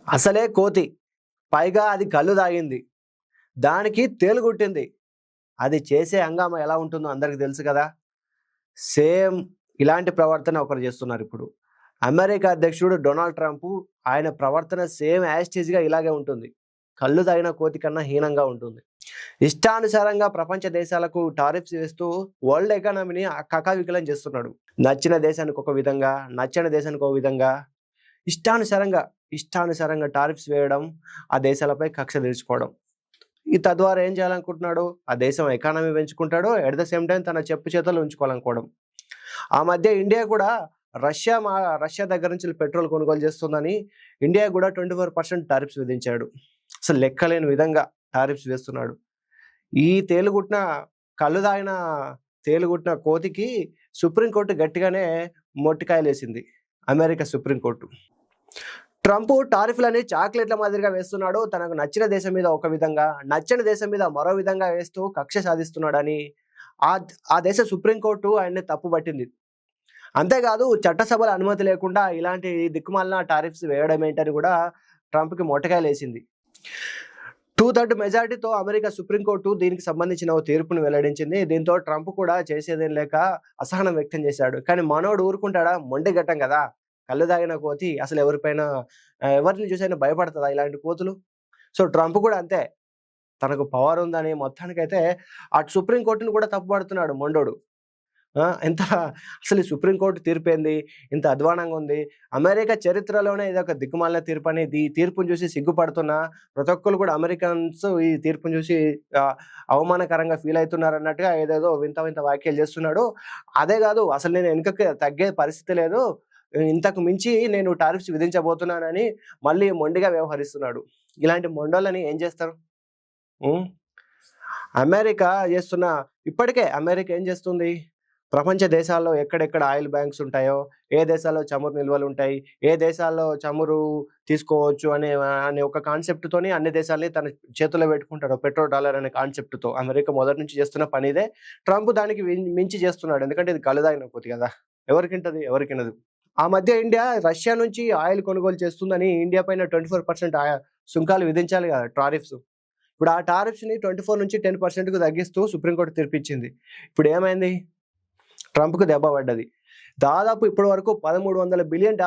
అసలే కోతి, పైగా అది కళ్ళు తాగింది. దానికి తేలుగుట్టింది. అది చేసే హంగామా ఎలా ఉంటుందో అందరికి తెలుసు కదా! సేమ్ ఇలాంటి ప్రవర్తన ఒకరు చేస్తున్నారిప్పుడు. అమెరికా అధ్యక్షుడు డొనాల్డ్ ట్రంపు ఆయన ప్రవర్తన సేమ్ యాజ్ ఇట్ ఈజ్‌గా ఇలాగే ఉంటుంది. కళ్ళు తాగిన కోతి కన్నా హీనంగా ఉంటుంది. ఇష్టానుసారంగా ప్రపంచ దేశాలకు టారిఫ్స్ వేస్తూ వరల్డ్ ఎకానమీని కకావికలం చేస్తున్నాడు. నచ్చిన దేశానికి ఒక విధంగా, నచ్చని దేశానికి ఒక విధంగా ఇష్టానుసారంగా టారిఫ్స్ వేయడం, ఆ దేశాలపై కక్ష తీర్చుకోవడం. తద్వారా ఏం చేయాలనుకుంటున్నాడు? ఆ దేశం ఎకానమీ పెంచుకుంటాడు. ఎట్ ద సేమ్ టైమ్ తన చెప్పు చేతుల్లో ఉంచుకోవాలనుకోవడం. ఆ మధ్య ఇండియా కూడా రష్యా దగ్గర నుంచి పెట్రోల్ కొనుగోలు చేస్తుందని ఇండియా కూడా 24% టారిఫ్స్ విధించాడు. అసలు లెక్కలేని విధంగా టారిఫ్స్ వేస్తున్నాడు. ఈ తేలుగుట్టిన కళ్ళు తాగిన తేలుగుట్టిన కోతికి సుప్రీంకోర్టు గట్టిగానే మొట్టికాయలేసింది. America supreme court. ట్రంప్ టారిఫ్లని చాక్లెట్ల మాదిరిగా వేస్తున్నాడు. తనకు నచ్చిన దేశం మీద ఒక విధంగా, నచ్చని దేశం మీద మరో విధంగా వేస్తూ కక్ష సాధిస్తున్నాడని ఆ దేశ సుప్రీంకోర్టు ఆయన్ని తప్పుపట్టింది. అంతేకాదు చట్టసభల అనుమతి లేకుండా ఇలాంటి దిక్కుమాలిన టారిఫ్స్ వేయడం ఏంటని కూడా ట్రంప్కి మొట్టకాయలేసింది. 2/3 మెజారిటీతో అమెరికా సుప్రీంకోర్టు దీనికి సంబంధించిన ఓ తీర్పును వెల్లడించింది. దీంతో ట్రంప్ కూడా చేసేదేం లేక అసహనం వ్యక్తం చేశాడు. కానీ మనోడు ఊరుకుంటాడా? మొండిగట్టం కదా! కళ్ళు తాగిన కోతి అసలు ఎవరిని చూసైనా భయపడతదా ఇలాంటి కోతులు? సో ట్రంప్ కూడా అంతే. తనకు పవర్ ఉందని మొత్తానికైతే అటు సుప్రీంకోర్టును కూడా తప్పుపడుతున్నాడు మొండోడు. అసలు ఈ సుప్రీంకోర్టు తీర్పు ఏంది? ఇంత అధ్వానంగా ఉంది. అమెరికా చరిత్రలోనే ఇదొక దిక్కుమాలిన తీర్పు అని ఈ తీర్పును చూసి సిగ్గుపడుతున్నా ప్రతి ఒక్కరు కూడా అమెరికన్స్ ఈ తీర్పును చూసి అవమానకరంగా ఫీల్ అవుతున్నారు అన్నట్టుగా ఏదేదో వింత వింత వ్యాఖ్యలు చేస్తున్నాడు. అదే కాదు, అసలు నేను వెనుకకి తగ్గే పరిస్థితి లేదు, ఇంతకు మించి నేను టారిఫ్స్ విధించబోతున్నానని మళ్ళీ మొండిగా వ్యవహరిస్తున్నాడు. ఇలాంటి మొండోళ్ళని ఏం చేస్తారు? ఇప్పటికే అమెరికా ఏం చేస్తుంది? ప్రపంచ దేశాల్లో ఎక్కడెక్కడ ఆయిల్ బ్యాంక్స్ ఉంటాయో, ఏ దేశాల్లో చమురు నిల్వలు ఉంటాయి, ఏ దేశాల్లో చమురు తీసుకోవచ్చు అనే ఒక కాన్సెప్ట్‌తోని అన్ని దేశాల్ని తన చేతుల్లో పెట్టుకుంటాడు. పెట్రో డాలర్ అనే కాన్సెప్ట్‌తో అమెరికా మొదటి నుంచి చేస్తున్న పని ఇదే. ట్రంప్ దానికి మించి చేస్తున్నాడు. ఎందుకంటే ఇది కళ్ళుదాగిన కోతి కదా! ఎవరికింటది? ఎవరికినదు. ఆ మధ్య ఇండియా రష్యా నుంచి ఆయిల్ కొనుగోలు చేస్తుందని ఇండియా పైన 24% సుంకాలు విధించాలి కదా, టారిఫ్స్. ఇప్పుడు ఆ టారిఫ్స్‌ని 24 నుంచి 10%కు తగ్గిస్తూ సుప్రీంకోర్టు తీర్పిచ్చింది. ఇప్పుడు ఏమైంది? ట్రంప్‌కు దెబ్బ పడ్డది. దాదాపు ఇప్పటి వరకు $1300 బిలియన్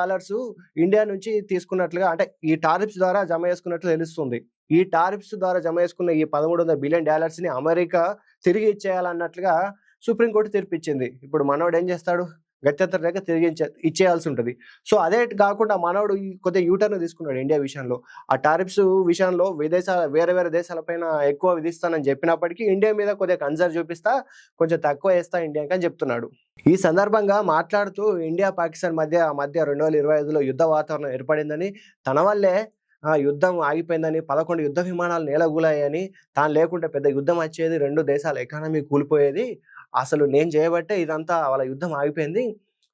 ఇండియా నుంచి తీసుకున్నట్లుగా, అంటే ఈ టారిఫ్స్ ద్వారా జమ చేసుకున్నట్లు తెలుస్తుంది. ఈ టారిఫ్స్ ద్వారా జమ చేసుకున్న ఈ $1300 బిలియన్ అమెరికా తిరిగి ఇచ్చేయాలన్నట్లుగా సుప్రీంకోర్టు తీర్పిచ్చింది. ఇప్పుడు మనోడు ఏం చేస్తాడు? గత్యంతరం లేక తిరిగి ఇచ్చేయాల్సి ఉంటుంది. సో అదే కాకుండా మనోడు కొద్దిగా యూటర్న్ తీసుకున్నాడు ఇండియా విషయంలో. ఆ టారిఫ్స్ విషయంలో వేరే వేరే దేశాలపైన ఎక్కువ విధిస్తానని చెప్పినప్పటికీ ఇండియా మీద కొద్దిగా కన్సర్న్ చూపిస్తా, కొంచెం తక్కువ వేస్తా ఇండియాకి అని చెప్తున్నాడు. ఈ సందర్భంగా మాట్లాడుతూ ఇండియా పాకిస్తాన్ మధ్య 2025లో యుద్ధ వాతావరణం ఏర్పడిందని, తన వల్లే యుద్ధం ఆగిపోయిందని, 11 యుద్ధ విమానాలు నేలగూలాయని, తాను లేకుంటే పెద్ద యుద్ధం వచ్చేది, 2 దేశాల ఎకానమీ కూలిపోయేది, అసలు నేను చేయబట్టే ఇదంతా వాళ్ళ యుద్ధం ఆగిపోయింది,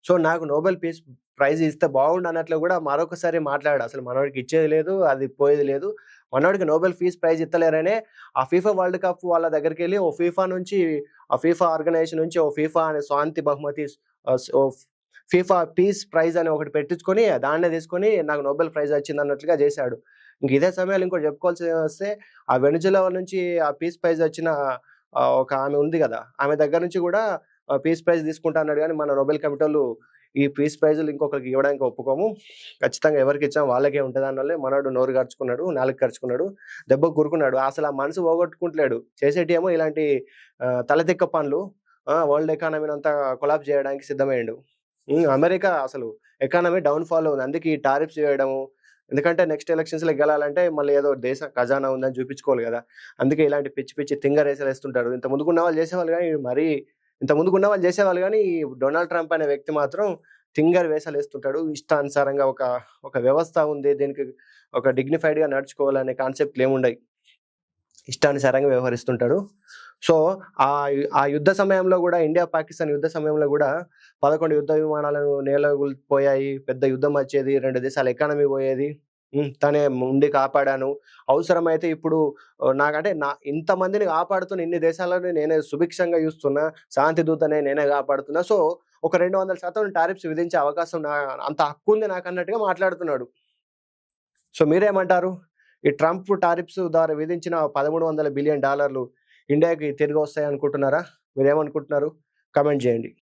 సో నాకు నోబెల్ పీస్ ప్రైజ్ ఇస్తే బాగుండు అన్నట్లు కూడా మరొకసారి మాట్లాడాడు. అసలు మనోడికి ఇచ్చేది లేదు, అది పోయేది లేదు. మనోడికి నోబెల్ పీస్ ప్రైజ్ ఇస్తలేరనే ఆ ఫీఫా వరల్డ్ కప్ వాళ్ళ దగ్గరికి వెళ్ళి ఆ ఫీఫా ఆర్గనైజేషన్ నుంచి ఓ ఫీఫా అనే శాంతి బహుమతి, ఫీఫా పీస్ ప్రైజ్ అని ఒకటి పెట్టించుకొని దాన్నే తీసుకొని నాకు నోబెల్ ప్రైజ్ వచ్చింది అన్నట్లుగా చేశాడు. ఇంక ఇదే సమయంలో ఇంకోటి చెప్పుకోవాల్సి వస్తే, ఆ వెనిజులా నుంచి ఆ పీస్ ప్రైజ్ వచ్చిన ఒక ఆమె ఉంది కదా, ఆమె దగ్గర నుంచి కూడా పీస్ ప్రైజ్ తీసుకుంటా అన్నాడు. కానీ మన నోబెల్ కమిటీలు ఈ పీస్ ప్రైజులు ఇంకొకరికి ఇవ్వడానికి ఒప్పుకోము, ఖచ్చితంగా ఎవరికి ఇచ్చాం వాళ్ళకే ఉంటుంది అన్నోళ్ళే. మనోడు నోరు ఖర్చుకున్నాడు, నాలుగు ఖర్చుకున్నాడు, దెబ్బకు కూరుకున్నాడు. అసలు ఆ మనసు పోగొట్టుకుంటలేడు. చేసేటి ఏమో ఇలాంటి తలతిక్క పనులు, వరల్డ్ ఎకానమీని అంతా కొలాప్స్ చేయడానికి సిద్ధమయ్యిండు. అమెరికా అసలు ఎకానమీ డౌన్ ఫాల్ ఉంది. అందుకే ఈ టారిఫ్స్ వేయడము. ఎందుకంటే నెక్స్ట్ ఎలక్షన్స్‌లో గెలాలంటే మళ్ళీ ఏదో దేశ ఖజానా ఉందని చూపించుకోవాలి కదా! అందుకే ఇలాంటి పిచ్చి పిచ్చి తింగరేసాలు వేస్తుంటారు. ఇంత ముందుకున్న వాళ్ళు చేసేవాళ్ళు కానీ డొనాల్డ్ ట్రంప్ అనే వ్యక్తి మాత్రం తింగర్ వేషాలు వేస్తుంటాడు. ఇష్టానుసారంగా ఒక వ్యవస్థ ఉంది, దీనికి ఒక డిగ్నిఫైడ్‌గా నడుచుకోవాలనే కాన్సెప్ట్‌లు ఏముండయి. ఇష్టానుసారంగా వ్యవహరిస్తుంటాడు. సో ఆ యుద్ధ సమయంలో కూడా, ఇండియా పాకిస్తాన్ యుద్ధ సమయంలో కూడా 11 యుద్ధ విమానాలను నేలగూలిపోయాయి. పెద్ద యుద్ధం వచ్చేది, 2 దేశాల ఎకానమీ పోయేది. తనే ఉండి కాపాడాను. అవసరమైతే ఇప్పుడు ఇంతమందిని కాపాడుతున్న ఇన్ని దేశాలను నేనే సుభిక్షంగా చూస్తున్నా, శాంతి దూతనే నేనే కాపాడుతున్నా. సో ఒక 200% టారిఫ్స్ విధించే అవకాశం అంత హక్కు ఉంది నాకు అన్నట్టుగా మాట్లాడుతున్నాడు. సో మీరేమంటారు? ఈ ట్రంప్ టారిఫ్స్ ద్వారా విధించిన $1300 బిలియన్ ఇండియాకి తిరిగి వస్తాయనుకుంటున్నారా? మీరేమనుకుంటున్నారు? కామెంట్ జేయండి.